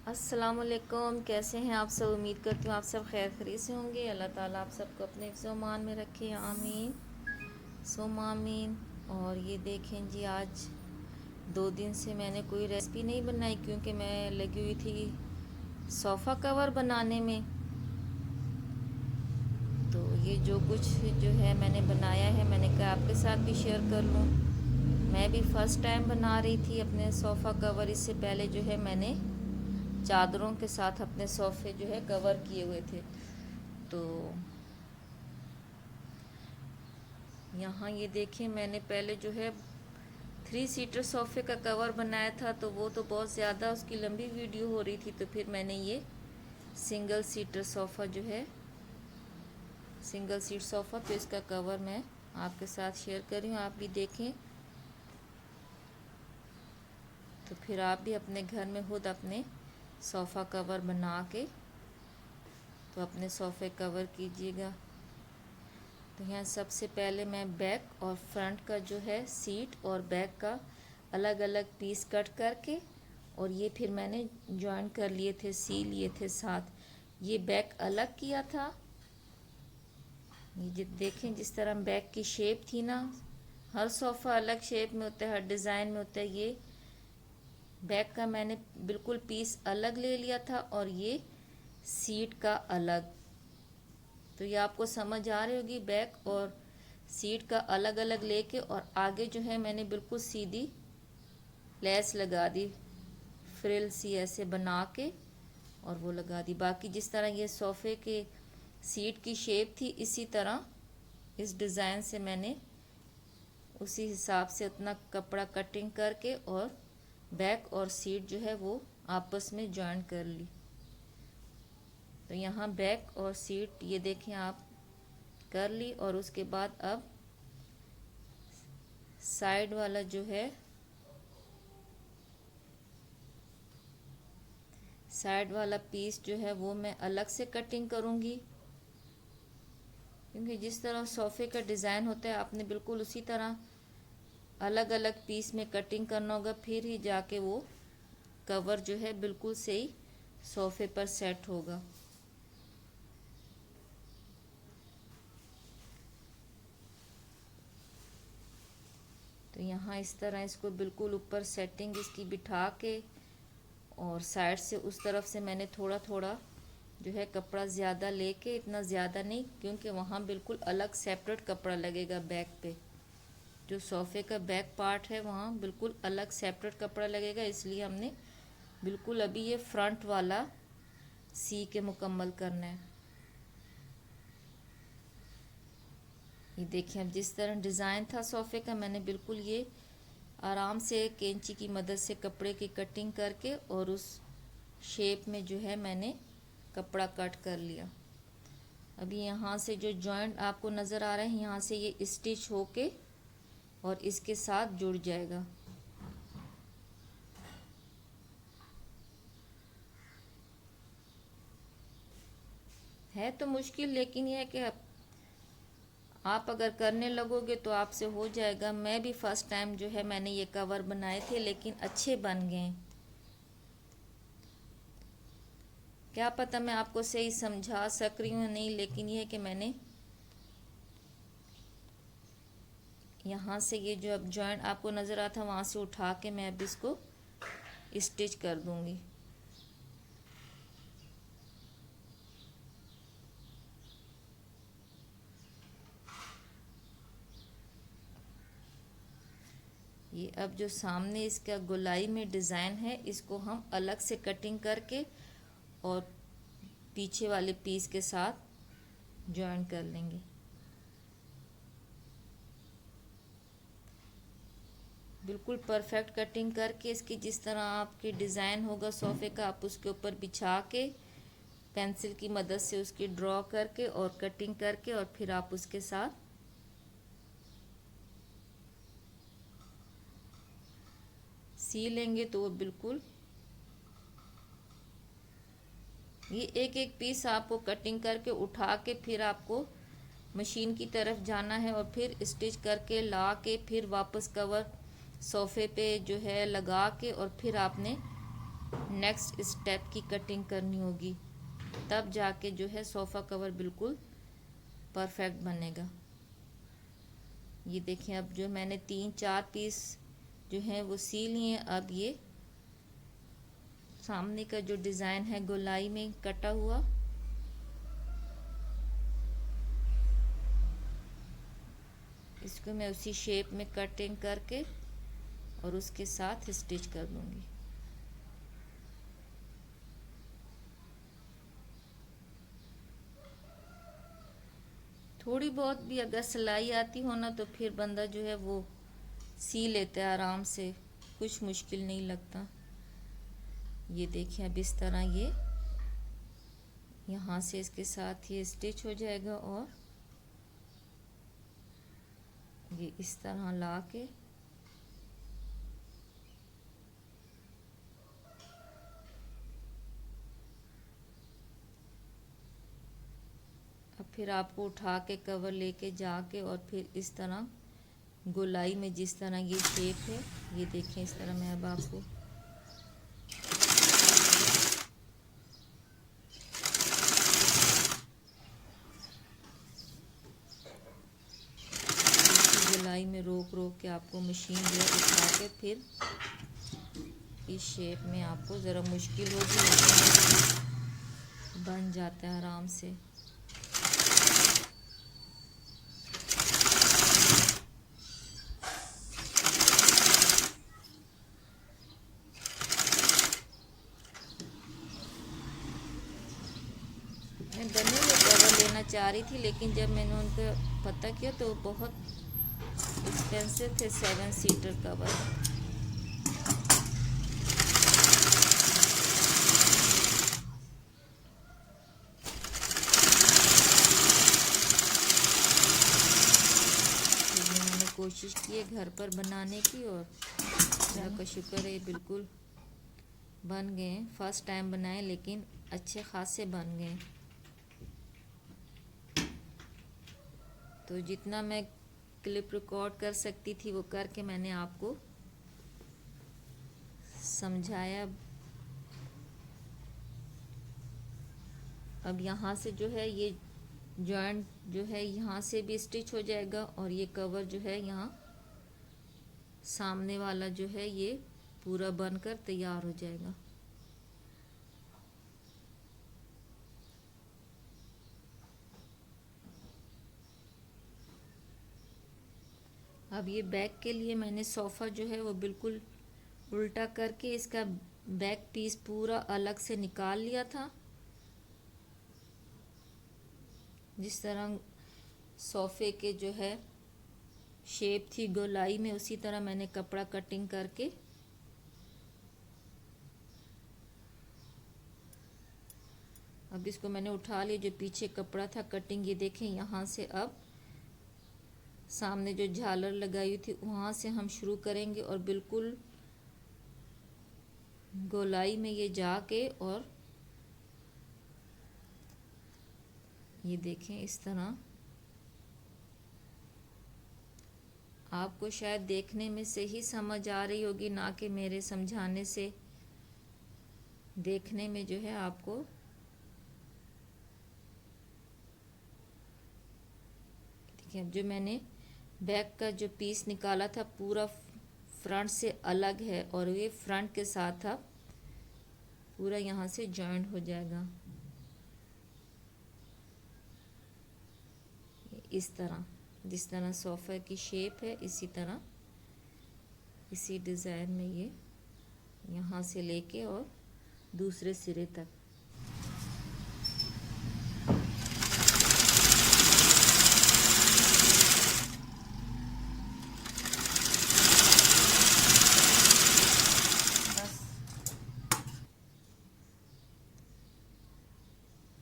अस्सलामुअलैकुम। कैसे हैं आप सब? उम्मीद करती हूँ आप सब खैर खरीत से होंगे। अल्लाह ताला आप सबको अपने हिफ्ज़-ओ-मान में रखे, आमीन सुम आमीन। और ये देखें जी, आज 2 दिन से मैंने कोई रेसिपी नहीं बनाई क्योंकि मैं लगी हुई थी सोफ़ा कवर बनाने में। तो ये जो कुछ जो है मैंने बनाया है, मैंने कहा आपके साथ भी शेयर कर लूँ। मैं भी फ़र्स्ट टाइम बना रही थी अपने सोफ़ा कवर। इससे पहले जो है मैंने चादरों के साथ अपने सोफ़े जो है कवर किए हुए थे। तो यहाँ ये देखें, मैंने पहले जो है 3 सीटर सोफ़े का कवर बनाया था, तो वो तो बहुत ज़्यादा उसकी लंबी वीडियो हो रही थी। तो फिर मैंने ये सिंगल सीटर सोफ़ा जो है, सिंगल सीट सोफ़ा, तो इसका कवर मैं आपके साथ शेयर कर रही हूँ, आप भी देखें। तो फिर आप भी अपने घर में खुद अपने सोफ़ा कवर बना के तो अपने सोफ़े कवर कीजिएगा। तो यहाँ सबसे पहले मैं बैक और फ्रंट का जो है सीट और बैक का अलग अलग पीस कट करके, और ये फिर मैंने जॉइन कर लिए थे, सी लिए थे साथ। ये बैक अलग किया था। ये देखें, जिस तरह बैक की शेप थी ना, हर सोफ़ा अलग शेप में होता है, हर डिज़ाइन में होता है। ये बैक का मैंने बिल्कुल पीस अलग ले लिया था और ये सीट का अलग। तो ये आपको समझ आ रही होगी, बैक और सीट का अलग अलग लेके, और आगे जो है मैंने बिल्कुल सीधी लेस लगा दी, फ्रिल सी ऐसे बना के, और वो लगा दी। बाकी जिस तरह ये सोफ़े के सीट की शेप थी, इसी तरह इस डिज़ाइन से मैंने उसी हिसाब से उतना कपड़ा कटिंग करके और बैक और सीट जो है वो आपस में जॉइन कर ली। तो यहाँ बैक और सीट ये देखें आप कर ली, और उसके बाद अब साइड वाला जो है, साइड वाला पीस जो है वो मैं अलग से कटिंग करूँगी, क्योंकि जिस तरह सोफ़े का डिज़ाइन होता है आपने बिल्कुल उसी तरह अलग अलग पीस में कटिंग करना होगा, फिर ही जाके वो कवर जो है बिल्कुल सही सोफ़े पर सेट होगा। तो यहाँ इस तरह इसको बिल्कुल ऊपर सेटिंग इसकी बिठा के, और साइड से उस तरफ से मैंने थोड़ा थोड़ा जो है कपड़ा ज़्यादा लेके, इतना ज़्यादा नहीं क्योंकि वहाँ बिल्कुल अलग सेपरेट कपड़ा लगेगा बैक पे। जो सोफ़े का बैक पार्ट है वहाँ बिल्कुल अलग सेपरेट कपड़ा लगेगा, इसलिए हमने बिल्कुल अभी ये फ्रंट वाला सी के मुकम्मल करना है। ये देखिए, अब जिस तरह डिज़ाइन था सोफ़े का, मैंने बिल्कुल ये आराम से कैंची की मदद से कपड़े की कटिंग करके और उस शेप में जो है मैंने कपड़ा कट कर लिया। अभी यहाँ से जो जॉइंट आपको नज़र आ रहा है, यहाँ से ये स्टिच होके और इसके साथ जुड़ जाएगा। है तो मुश्किल, लेकिन यह है कि आप अगर करने लगोगे तो आपसे हो जाएगा। मैं भी फर्स्ट टाइम जो है मैंने ये कवर बनाए थे, लेकिन अच्छे बन गए। क्या पता मैं आपको सही समझा सक रही हूँ नहीं, लेकिन ये है कि मैंने यहाँ से ये जो अब जॉइंट आपको नज़र आता था वहाँ से उठा के मैं अब इसको स्टिच कर दूँगी। ये अब जो सामने इसका गोलाई में डिज़ाइन है, इसको हम अलग से कटिंग करके और पीछे वाले पीस के साथ जॉइन कर लेंगे। बिल्कुल परफेक्ट कटिंग करके इसकी जिस तरह आपकी डिज़ाइन होगा सोफ़े का, आप उसके ऊपर बिछा के पेंसिल की मदद से उसकी ड्रॉ करके और कटिंग करके, और फिर आप उसके साथ सी लेंगे तो वो बिल्कुल, ये एक एक पीस आपको कटिंग करके उठा के फिर आपको मशीन की तरफ जाना है, और फिर स्टिच करके ला के फिर वापस कवर सोफ़े पे जो है लगा के, और फिर आपने नेक्स्ट स्टेप की कटिंग करनी होगी, तब जाके जो है सोफ़ा कवर बिल्कुल परफेक्ट बनेगा। ये देखिए, अब जो मैंने 3-4 पीस जो है वो सी लिए। अब ये सामने का जो डिज़ाइन है गोलाई में कटा हुआ, इसको मैं उसी शेप में कटिंग करके और उसके साथ स्टिच कर दूंगी। थोड़ी बहुत भी अगर सिलाई आती हो ना तो फिर बंदा जो है वो सी लेता है आराम से, कुछ मुश्किल नहीं लगता। ये देखिए, अब इस तरह ये यहाँ से इसके साथ ये स्टिच हो जाएगा और ये इस तरह ला के अब फिर आपको उठा के कवर लेके जाके और फिर इस तरह गोलाई में जिस तरह ये शेप है, ये देखें इस तरह मैं अब आपको गोलाई में रोक के आपको मशीन जो है उठा के फिर इस शेप में, आपको ज़रा मुश्किल होगी लेकिन बन जाता है आराम से। मैं बने हुए कवर लेना चाह रही थी, लेकिन जब मैंने उनका पता किया तो बहुत एक्सपेंसिव थे 7 सीटर कवर। मैंने कोशिश की है घर पर बनाने की और अल्लाह का शुक्र है बिल्कुल बन गए। फर्स्ट टाइम बनाए लेकिन अच्छे खासे बन गए। तो जितना मैं क्लिप रिकॉर्ड कर सकती थी वो करके मैंने आपको समझाया। अब यहाँ से जो है ये जॉइंट जो है यहाँ से भी स्टिच हो जाएगा और ये कवर जो है यहाँ सामने वाला जो है ये पूरा बनकर तैयार हो जाएगा। अब ये बैक के लिए मैंने सोफ़ा जो है वो बिल्कुल उल्टा करके इसका बैक पीस पूरा अलग से निकाल लिया था। जिस तरह सोफ़े के जो है शेप थी गोलाई में, उसी तरह मैंने कपड़ा कटिंग करके अब इसको मैंने उठा लिया। जो पीछे कपड़ा था कटिंग, ये देखें यहाँ से अब सामने जो झालर लगाई थी वहाँ से हम शुरू करेंगे और बिल्कुल गोलाई में ये जाके और ये देखें इस तरह। आपको शायद देखने में से ही समझ आ रही होगी, ना कि मेरे समझाने से। देखने में जो है आपको देखिए, अब जो मैंने बैक का जो पीस निकाला था पूरा फ्रंट से अलग है और ये फ्रंट के साथ अब पूरा यहाँ से जॉइंट हो जाएगा इस तरह। जिस तरह सोफ़े की शेप है इसी तरह इसी डिज़ाइन में ये यहाँ से लेके और दूसरे सिरे तक।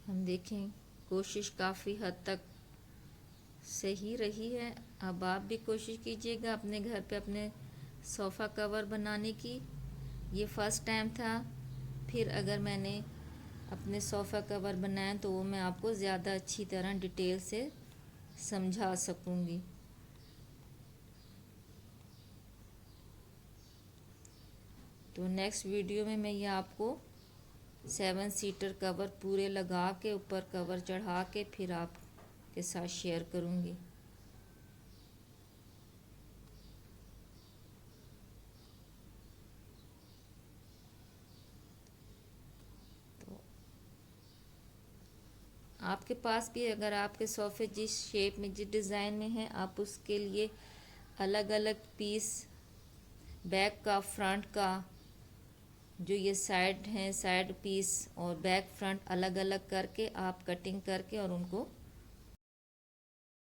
हम देखें कोशिश काफ़ी हद तक सही रही है। अब आप भी कोशिश कीजिएगा अपने घर पे अपने सोफ़ा कवर बनाने की। ये फ़र्स्ट टाइम था, फिर अगर मैंने अपने सोफ़ा कवर बनाया तो वो मैं आपको ज़्यादा अच्छी तरह डिटेल से समझा सकूँगी। तो नेक्स्ट वीडियो में मैं ये आपको 7 सीटर कवर पूरे लगा के ऊपर कवर चढ़ा के फिर आपके साथ शेयर करूँगी। आपके पास भी अगर आपके सोफ़े जिस शेप में जिस डिज़ाइन में है आप उसके लिए अलग अलग पीस बैक का फ्रंट का जो ये साइड हैं साइड पीस और बैक फ्रंट अलग अलग करके आप कटिंग करके और उनको